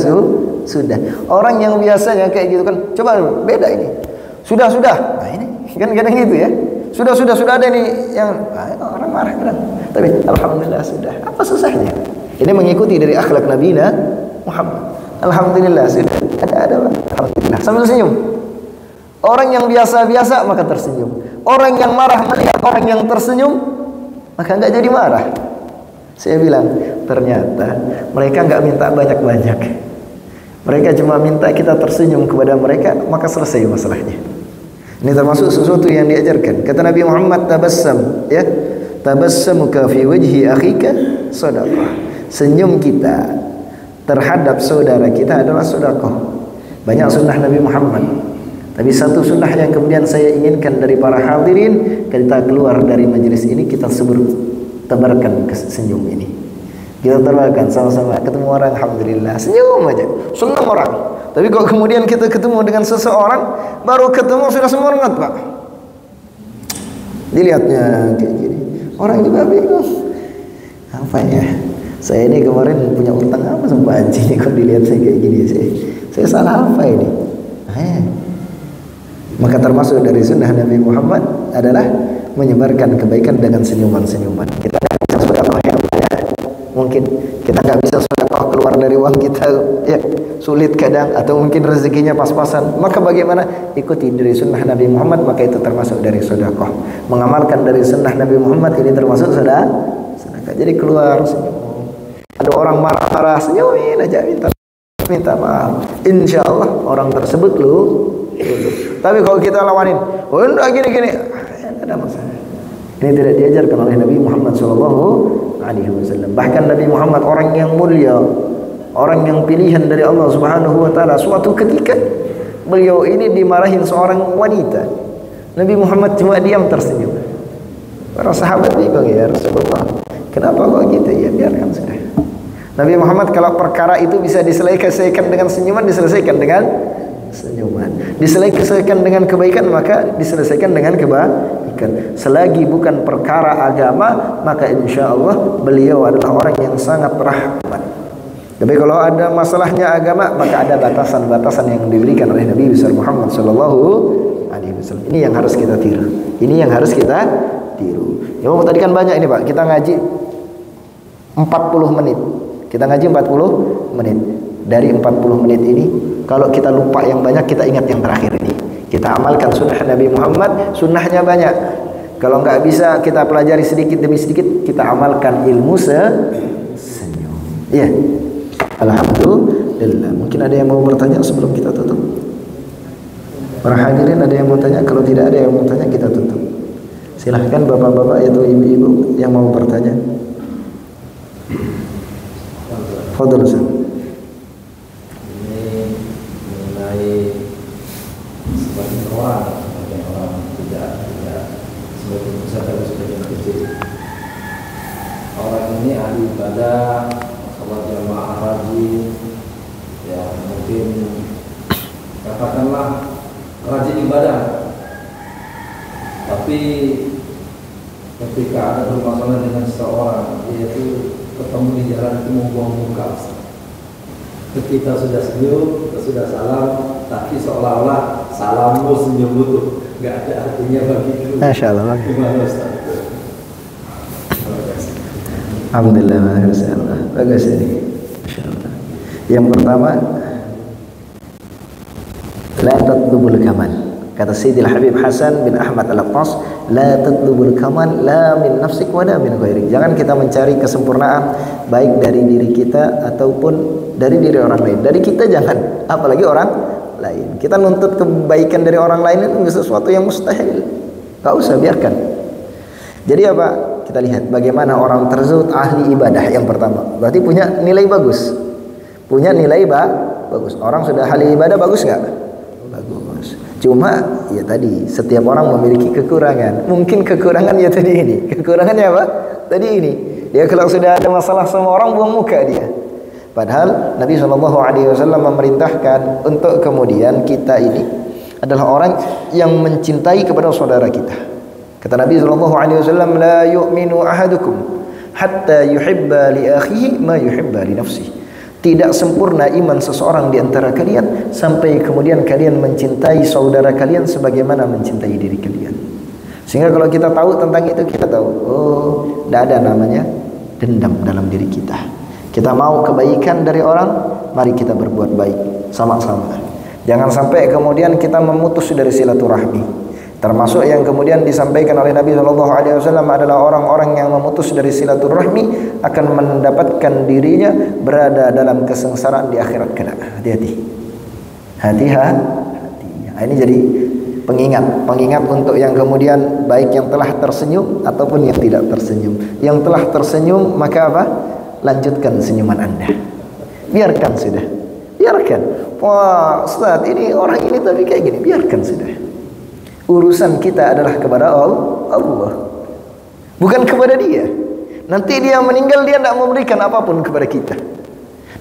sudah. Orang yang biasanya kayak gitu kan, coba beda ini. Sudah. Nah ini kan kadang gitu ya. Sudah ada ini yang orang marah kan. Tapi alhamdulillah sudah. Apa susahnya? Ini mengikuti dari akhlak Nabi Muhammad. Alhamdulillah sudah. Ada alhamdulillah. Sambil senyum. Orang yang biasa-biasa maka tersenyum. Orang yang marah melihat orang yang tersenyum maka enggak jadi marah. Saya bilang, ternyata mereka enggak minta banyak-banyak. Mereka cuma minta kita tersenyum kepada mereka, maka selesai masalahnya. Ini termasuk sesuatu yang diajarkan. Kata Nabi Muhammad, tabassam, ya, tabassamuka fi wajhi akhika sadaqah. Senyum kita terhadap saudara kita adalah sedekah. Banyak sunnah Nabi Muhammad, tapi satu sunnah yang kemudian saya inginkan dari para hadirin, kita keluar dari majelis ini kita tebarkan senyum ini. Kita tebarkan sama-sama, ketemu orang alhamdulillah, senyum aja, senang orang. Tapi kalau kemudian kita ketemu dengan seseorang, baru ketemu sudah semangat, Pak. Dilihatnya kayak gini, orang juga bingung. Apa ya? Saya ini kemarin punya utang apa sama Pak Haji ini, kok dilihat saya kayak gini, saya salah apa ini? Maka termasuk dari sunnah Nabi Muhammad adalah menyebarkan kebaikan dengan senyuman-senyuman. Kita nggak bisa sedekah, ya. Mungkin kita nggak bisa sedekah keluar dari uang kita, ya, sulit kadang, atau mungkin rezekinya pas-pasan. Maka bagaimana? Ikuti dari sunnah Nabi Muhammad, maka itu termasuk dari sedekah. Mengamalkan dari sunnah Nabi Muhammad ini termasuk sedekah. Jadi keluar senyum. Ada orang marah-marah, senyumin aja, minta maaf. Insya Allah orang tersebut lu. Tapi kalau kita lawanin, oh enggak gini-gini, ada masalah. Ini tidak diajarkan oleh Nabi Muhammad SAW. Bahkan Nabi Muhammad orang yang mulia, orang yang pilihan dari Allah Subhanahu Wa Taala. Suatu ketika beliau ini dimarahin seorang wanita. Nabi Muhammad cuma diam tersenyum. Para sahabat bingung, ya Rasulullah, kenapa kok gitu? Ya biarkan sudah. Nabi Muhammad kalau perkara itu bisa diselesaikan dengan senyuman, diselesaikan dengan senyuman. Diselesaikan dengan kebaikan, maka diselesaikan dengan kebaikan. Selagi bukan perkara agama, maka insya Allah beliau adalah orang yang sangat rahmat. Tapi kalau ada masalahnya agama, maka ada batasan-batasan yang diberikan oleh Nabi besar Muhammad SAW. Ini yang harus kita tiru. Ini yang harus kita tiru. Ya, tadi kan banyak ini, Pak. Kita ngaji 40 menit. Kita ngaji 40 menit. Dari 40 menit ini, kalau kita lupa yang banyak, kita ingat yang terakhir ini. Kita amalkan sunnah Nabi Muhammad. Sunnahnya banyak. Kalau nggak bisa kita pelajari sedikit demi sedikit, kita amalkan ilmu senyum. Iya. Alhamdulillah. Mungkin ada yang mau bertanya sebelum kita tutup? Para hadirin ada yang mau tanya? Kalau tidak ada yang mau tanya, kita tutup. Silahkan bapak-bapak atau ibu-ibu yang mau bertanya. Fadhil Ustaz. Orang ini ahli ibadah, sholat jamaah rajin, ya mungkin katakanlah rajin ibadah, tapi ketika ada bermasalah dengan seseorang, yaitu ketemu di jalan itu membuang muka. Ketika sudah senyum, kita sudah salam, tapi seolah-olah salammu senyum itu nggak ada artinya begitu. Masya Allah. Gimana Ustaz? Alhamdulillah, Masya Allah. Bagus ini. Masya Allah. Yang pertama, la tatlubul kamal. Kata Sayyidil Habib Hasan bin Ahmad Al-Attas, la tatlubul kamal la min nafsik wa la min ghairik. Jangan kita mencari kesempurnaan baik dari diri kita ataupun dari diri orang lain. Dari kita jangan, apalagi orang lain. Kita nuntut kebaikan dari orang lain itu sesuatu yang mustahil. Enggak usah, biarkan. Jadi apa? Kita lihat bagaimana orang tersebut ahli ibadah yang pertama. Berarti punya nilai bagus. Punya nilai bagus. Orang sudah ahli ibadah bagus enggak? Bagus. Cuma ya tadi, setiap orang memiliki kekurangan. Mungkin kekurangannya tadi ini. Kekurangannya apa? Tadi ini. Dia kalau sudah ada masalah sama orang, buang muka dia. Padahal Nabi SAW memerintahkan untuk kemudian kita ini adalah orang yang mencintai kepada saudara kita. Kata Nabi SAW, la yu'minu ahadukum hatta yuhibba li akhihi ma yuhibba li nafsihi. Tidak sempurna iman seseorang di antara kalian sampai kemudian kalian mencintai saudara kalian sebagaimana mencintai diri kalian. Sehingga kalau kita tahu tentang itu, kita tahu, oh, tidak ada namanya dendam dalam diri kita. Kita mau kebaikan dari orang, mari kita berbuat baik sama-sama. Jangan sampai kemudian kita memutus dari silaturahmi. Termasuk yang kemudian disampaikan oleh Nabi SAW adalah orang-orang yang memutus dari silaturahmi akan mendapatkan dirinya berada dalam kesengsaraan di akhirat kelak. Hati-hati. Hati-hati. Ini jadi pengingat untuk yang kemudian baik yang telah tersenyum ataupun yang tidak tersenyum. Yang telah tersenyum maka apa? Lanjutkan senyuman Anda. Biarkan sudah. Biarkan. Wah, Ustaz, ini orang ini tapi kayak gini. Biarkan sudah. Urusan kita adalah kepada Allah, bukan kepada dia. Nanti dia meninggal, dia tidak memberikan apapun kepada kita.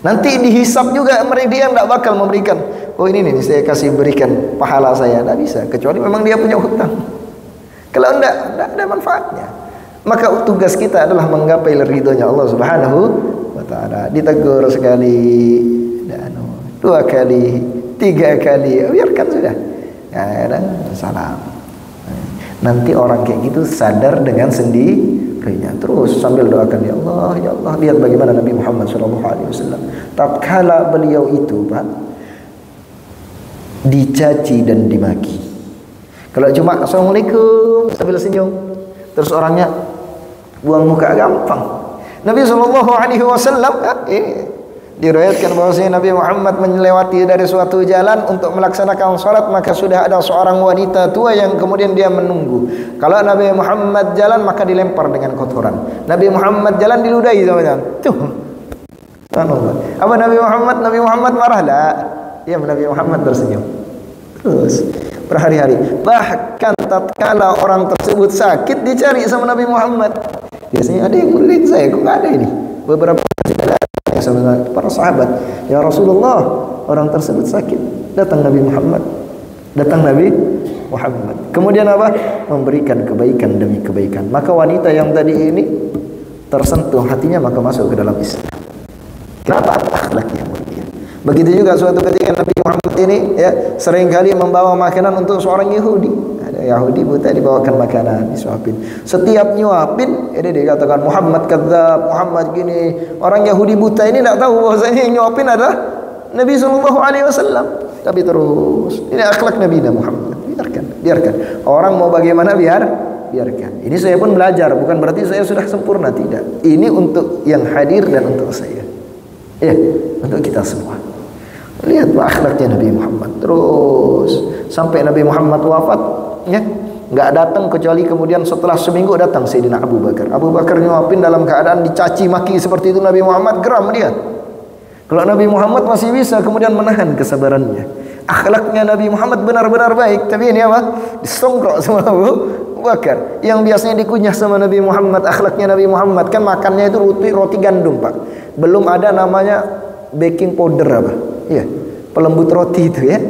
Nanti dihisap juga, dia tidak bakal memberikan. Oh ini nih saya kasih berikan pahala saya, tidak bisa. Kecuali memang dia punya hutang. Kalau tidak ada manfaatnya. Maka tugas kita adalah menggapai ridhonya Allah Subhanahu wa Ta'ala. Ditegur sekali, dua kali, tiga kali, biarkan sudah. Dan salam. Nanti orang kayak gitu sadar dengan sendirinya. Terus sambil doakan, ya Allah, ya Allah. Lihat bagaimana Nabi Muhammad SAW. Tatkala beliau itu, Pak, dicaci dan dimaki. Kalau cuma Assalamualaikum sambil senyum, terus orangnya buang muka, gampang. Nabi SAW diriwayatkan bahwasanya Nabi Muhammad melewati dari suatu jalan untuk melaksanakan salat, maka sudah ada seorang wanita tua yang kemudian dia menunggu. Kalau Nabi Muhammad jalan maka dilempar dengan kotoran. Nabi Muhammad jalan diludahi sama dia. Tuh. Apa Nabi Muhammad marah lah. Ya, Nabi Muhammad tersenyum. Terus berhari-hari. Bahkan tatkala orang tersebut sakit dicari sama Nabi Muhammad. Biasanya ada yang murid saya, kok enggak ada ini. Beberapa sama para sahabat, ya Rasulullah, orang tersebut sakit. Datang Nabi Muhammad. Kemudian apa? Memberikan kebaikan demi kebaikan. Maka wanita yang tadi ini tersentuh hatinya, maka masuk ke dalam Islam. Kenapa? Akhlaknya mulia. Begitu juga suatu ketika Nabi Muhammad ini seringkali membawa makanan untuk seorang Yahudi. Yahudi buta dibawakan makanan, disuapin. Setiap nyuapin, ini dikatakan Muhammad kadzab, Muhammad gini. Orang Yahudi buta ini tidak tahu bahwasanya yang nyuapin adalah Nabi SAW. Tapi terus, ini akhlak Nabi Muhammad. Biarkan. Orang mau bagaimana biarkan. Ini saya pun belajar, bukan berarti saya sudah sempurna, tidak. Ini untuk yang hadir dan untuk saya. Ya, untuk kita semua. Lihat akhlaknya Nabi Muhammad. Terus sampai Nabi Muhammad wafat, nggak datang kecuali kemudian setelah seminggu datang Sayyidina Abu Bakar. Abu Bakar nyuapin dalam keadaan dicaci maki seperti itu, Nabi Muhammad geram dia. Kalau Nabi Muhammad masih bisa kemudian menahan kesabarannya. Akhlaknya Nabi Muhammad benar-benar baik, tapi ini apa? Disongkrok sama Abu Bakar. Yang biasanya dikunyah sama Nabi Muhammad, akhlaknya Nabi Muhammad kan makannya itu roti gandum, Pak. Belum ada namanya baking powder apa? Iya, pelembut roti itu ya.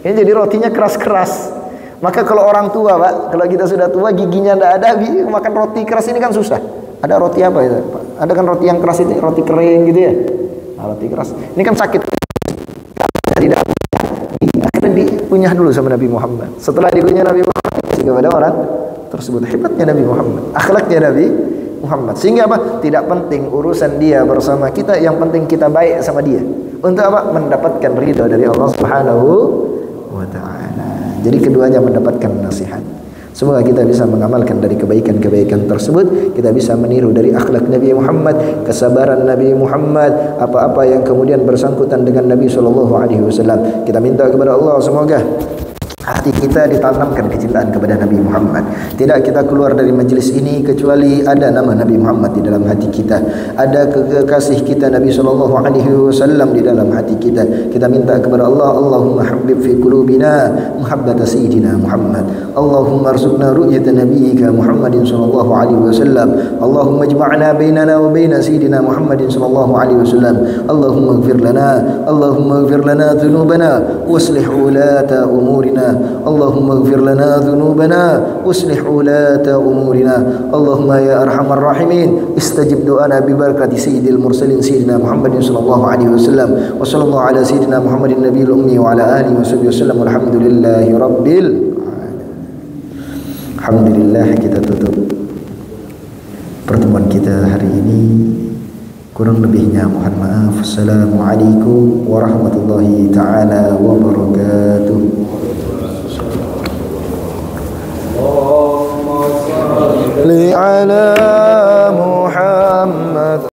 Ini jadi rotinya keras-keras. Maka kalau orang tua, Pak, kalau kita sudah tua giginya tidak ada, makan roti keras ini kan susah. Ada roti apa itu, Pak? Ada kan roti yang keras itu, roti kering gitu ya. Nah, roti keras. Ini kan sakit. Tidak. Akhirnya dikunyah dulu sama Nabi Muhammad. Setelah dikunyah Nabi Muhammad, kepada orang tersebut. Hebatnya Nabi Muhammad, akhlaknya Nabi Muhammad. Sehingga apa? Tidak penting urusan dia bersama kita, yang penting kita baik sama dia. Untuk apa? Mendapatkan ridha dari Allah Subhanahu wa Ta'ala. Jadi keduanya mendapatkan nasihat. Semoga kita bisa mengamalkan dari kebaikan-kebaikan tersebut. Kita bisa meniru dari akhlak Nabi Muhammad, kesabaran Nabi Muhammad, apa-apa yang kemudian bersangkutan dengan Nabi SAW. Kita minta kepada Allah semoga hati kita ditanamkan kecintaan kepada Nabi Muhammad. Tidak kita keluar dari majlis ini kecuali ada nama Nabi Muhammad di dalam hati kita, ada kekasih kita Nabi SAW di dalam hati kita. Kita minta kepada Allah, Allahumma habbib fi qulubina muhabbata sayyidina Muhammad. Allahumma arzuqna ru'yata nabiyyika Muhammadin sallallahu alaihi wasallam. Allahumma ijma'na bainana wa baina sayyidina Muhammadin sallallahu alaihi wasallam. Allahumma ighfir lana dhunubana waslih ulata umurina. Allahumma ighfir lana dhunubana waslih ulata umurina. Allahumma ya arhamar rahimin istajib du'ana bi barakati sayyidil mursalin sayyidina Muhammadin sallallahu alaihi wasallam. Wa sallallahu ala sayyidina Muhammadin nabiyil ummi wa ala alihi washabbihi wasallam. Alhamdulillahi rabbil alamin. Alhamdulillah, kita tutup pertemuan kita hari ini. Kurang lebihnya mohon maaf. Assalamualaikum warahmatullahi taala wabarakatuh. على محمد